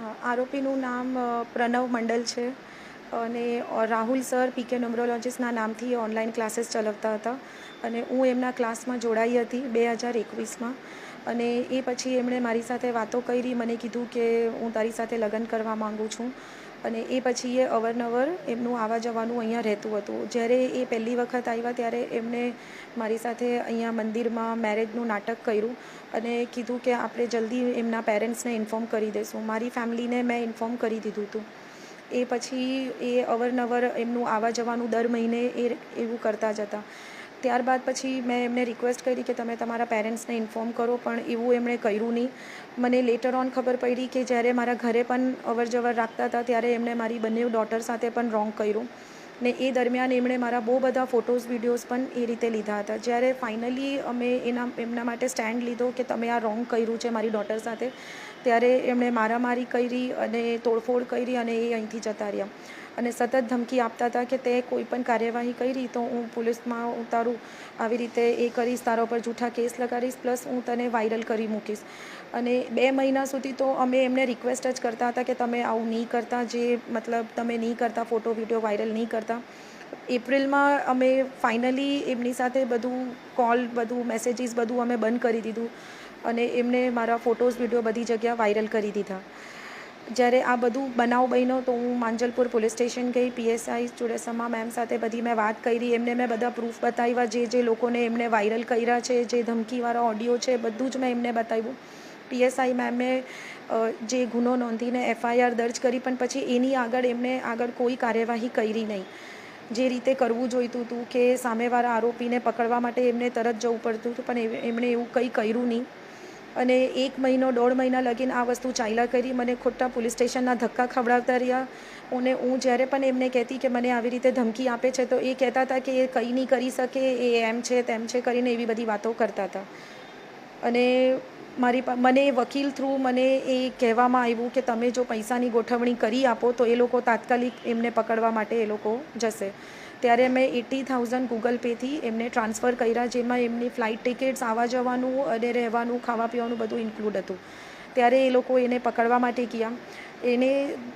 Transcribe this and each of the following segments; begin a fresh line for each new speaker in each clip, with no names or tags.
આરોપીનું નામ પ્રણવ મંડલ છે અને રાહુલ સર પીકે ન્યુમરોલોજીસ્ટના નામથી ઓનલાઈન ક્લાસીસ ચલાવતા હતા અને હું એમના ક્લાસમાં જોડાઈ હતી 2021માં અને એ પછી એમણે મારી સાથે વાતો કરી, મને કીધું કે હું તારી સાથે લગ્ન કરવા માગું છું અને એ પછી એ અવારનવાર એમનું આવવા જવાનું અહીંયા રહેતું હતું. જ્યારે એ પહેલી વખત આવ્યા ત્યારે એમણે મારી સાથે અહીંયા મંદિરમાં મેરેજનું નાટક કર્યું અને કીધું કે આપણે જલ્દી એમના પેરેન્ટ્સને ઇન્ફોર્મ કરી દઈશું. મારી ફેમિલીને મેં ઇન્ફોર્મ કરી દીધું હતું. એ પછી એ અવારનવાર એમનું આવવા જવાનું દર મહિને એ એવું કરતા જ હતા. ત્યારબાદ પછી મેં એમને રિક્વેસ્ટ કરી કે તમે તમારા પેરેન્ટ્સને ઇન્ફોર્મ કરો, પણ એવું એમણે કર્યું નહીં. મને લેટર ઓન ખબર પડી કે જ્યારે મારા ઘરે પણ અવરજવર રાખતા હતા ત્યારે એમણે મારી બંને ડોટર સાથે પણ રોંગ કર્યું ને એ દરમિયાન એમણે મારા બહુ બધા ફોટોઝ વિડીયોઝ પણ એ રીતે લીધા હતા. જ્યારે ફાઇનલી અમે એમના માટે સ્ટેન્ડ લીધો કે તમે આ રોંગ કર્યું છે મારી ડોટર સાથે, ત્યારે એમણે મારામારી કરી અને તોડફોડ કરી અને એ અહીંથી જતા રહ્યા અને સતત ધમકી આપતા હતા કે તે કોઈ પણ કાર્યવાહી કરી તો હું પોલીસમાં ઉતારું, આવી રીતે એ કરીશ, તારા ઉપર જૂઠા કેસ લગાડીશ, પ્લસ હું તને વાયરલ કરી મૂકીશ. અને 2 મહિના સુધી તો અમે એમને રિક્વેસ્ટ જ કરતા હતા કે તમે આવું નહીં કરતા, જે મતલબ તમે નહીં કરતા, ફોટો વિડીયો વાયરલ નહીં કરતા. એપ્રિલમાં અમે ફાઇનલી એમની સાથે બધું કોલ, બધું મેસેજીસ બધું અમે બંધ કરી દીધું અને એમને મારા ફોટોઝ વિડીયો બધી જગ્યા વાયરલ કરી દીધા. જ્યારે આ બધું બનાવ બન્યો તો હું માંજલપુર પોલીસ સ્ટેશન ગઈ, પીએસઆઈ ચુડાસમા મેમ સાથે બધી મેં વાત કરી, એમને મેં બધા પ્રૂફ બતાવ્યા, જે લોકોને એમને વાયરલ કર્યા છે, જે ધમકીવાળા ઓડિયો છે બધું જ મેં એમને બતાવ્યું. પીએસઆઈ મેમે જે ગુનો નોંધીને એફઆઈઆર દર્જ કરી, પણ પછી એની એમને આગળ કોઈ કાર્યવાહી કરી નહીં. જે રીતે કરવું જોઈતું હતું કે સામેવાળા આરોપીને પકડવા માટે એમને તરત જવું પડતું હતું, પણ એમણે એવું કંઈ કર્યું નહીં અને 1 મહિનો 1.5 મહિના લગીને આ વસ્તુ ચાલ્યા કરી. મને ખોટા પોલીસ સ્ટેશનના ધક્કા ખવડાવતા રહ્યા અને હું જ્યારે પણ એમને કહેતી કે મને આવી રીતે ધમકી આપે છે તો એ કહેતા હતા કે એ કંઈ નહીં કરી શકે, એ એમ છે તેમ છે કરીને એવી બધી વાતો કરતા હતા. અને મને વકીલ થ્રુ મને એ કહેવામાં આવ્યું કે તમે જો પૈસાની ગોઠવણી કરી આપો તો એ લોકો તાત્કાલિક એમને પકડવા માટે એ લોકો જશે. ત્યારે મેં 80,000 ગૂગલ પેથી એમને ટ્રાન્સફર કર્યા, જેમાં એમની ફ્લાઇટ ટિકિટ્સ, આવવા જવાનું અને રહેવાનું, ખાવા પીવાનું બધું ઇન્ક્લુડ હતું. ત્યારે એ લોકો એને પકડવા માટે ગયા. એને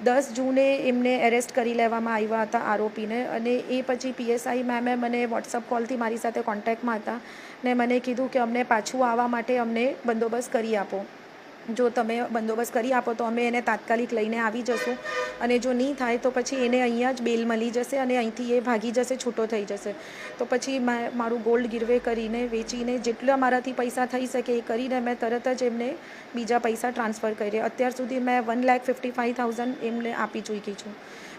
10 જૂને એમને એરેસ્ટ કરી લેવામાં આવ્યા હતા આરોપીને અને એ પછી પીએસઆઈ મેમે મને વોટ્સઅપ કોલથી મારી સાથે કોન્ટેક્ટમાં હતા ને મને કીધું કે અમને પાછું આવવા માટે અમને બંદોબસ્ત કરી આપો. જો તમે બંદોબસ્ત કરી આપો તો અમે એને તાત્કાલિક લઈને આવી જશું અને જો નહીં થાય તો પછી એને અહીંયા જ બેલ મળી જશે અને અહીંથી એ ભાગી જશે, છૂટો થઈ જશે. તો પછી મારું ગોલ્ડ ગીરવે કરીને વેચીને જેટલા મારાથી પૈસા થઈ શકે એ કરીને મેં તરત જ એમને બીજા પૈસા ટ્રાન્સફર કર્યા. અત્યાર સુધી મેં 1,55,000 એમને આપી ચૂકી છું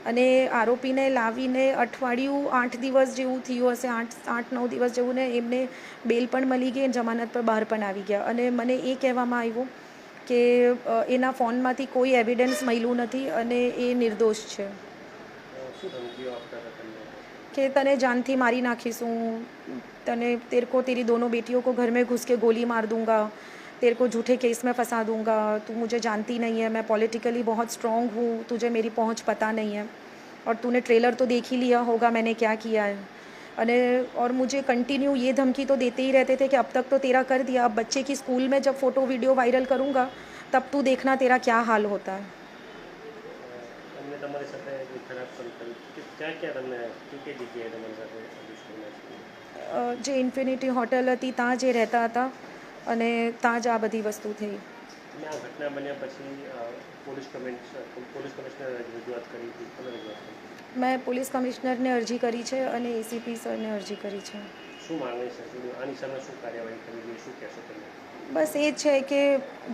અને આરોપીને લાવીને અઠવાડિયું 8 દિવસ જેવું થયું હશે, 8-9 દિવસ જેવું ને એમને બેલ પણ મળી ગઈ, જમાનત પર બહાર પણ આવી ગયા. અને મને એ કહેવામાં આવ્યું કે એના ફોનમાંથી કોઈ એવિડન્સ મળ્યું નથી અને એ નિર્દોષ છે. કે તને जानથી મારી નાખીશું, તને तेरे को तेरी दोनों बेटियों को घर में घुस के गोली मार दूंगा, तेरे को झूठे केस में फंसा दूंगा, तू मुझे जानती नहीं है, मैं पॉलिटिकली बहुत स्ट्रॉन्ग हूँ, तुझे मेरी पहुँच पता नहीं है और तूने ट्रेलर तो देख ही लिया होगा मैंने क्या किया है. અને और मुझे कंटिन्यू ये धमकी तो देते ही रहते थे कि अब तक तो तेरा कर दिया, अब बच्चे की स्कूल में जब फ़ोटो वीडियो वायरल करूँगा तब तू देखना तेरा क्या हाल होता है. જે ઇન્ફિનિટી હોટલ હતી ત્યાં જે રહેતા હતા અને ત્યાં જ આ બધી વસ્તુ થઈ.
ઘટના બન્યા પછી પોલીસ કમિશનર રજૂઆત કરી હતી.
મેં પોલીસ કમિશનરને અરજી કરી છે અને એસીપી સરને અરજી કરી છે.
શું માંગણી છે, આની સામે શું કાર્યવાહી કરવી જોઈએ, શું કહેશો તમે?
બસ એ જ છે કે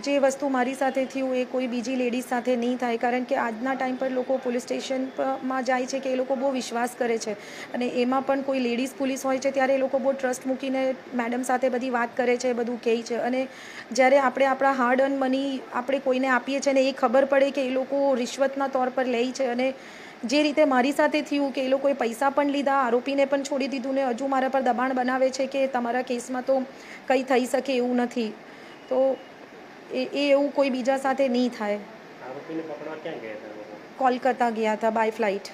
જે વસ્તુ મારી સાથે થયું એ કોઈ બીજી લેડીઝ સાથે નહીં થાય, કારણ કે આજના ટાઈમ પર લોકો પોલીસ સ્ટેશનમાં જાય છે કે એ લોકો બહુ વિશ્વાસ કરે છે અને એમાં પણ કોઈ લેડીઝ પોલીસ હોય છે ત્યારે એ લોકો બહુ ટ્રસ્ટ મૂકીને મેડમ સાથે બધી વાત કરે છે, બધું કહે છે. અને જ્યારે આપણે આપણા હાર્ડ અર્ન મની આપણે કોઈને આપીએ છીએ ને એ ખબર પડે કે એ લોકો રિશ્વતના તौर પર લે છે અને જે રીતે મારી સાથે થયું કે એ લોકોએ પૈસા પણ લીધા, આરોપીને પણ છોડી દીધું ને હજુ મારા પર દબાણ બનાવે છે કે તમારા કેસમાં તો કંઈ થઈ શકે એવું નથી. તો એ એવું કોઈ બીજા સાથે નહીં થાય.
આરોપીને પકડવા ક્યાં ગયા હતા?
કોલકાતા ગયા હતા બાય ફ્લાઇટ.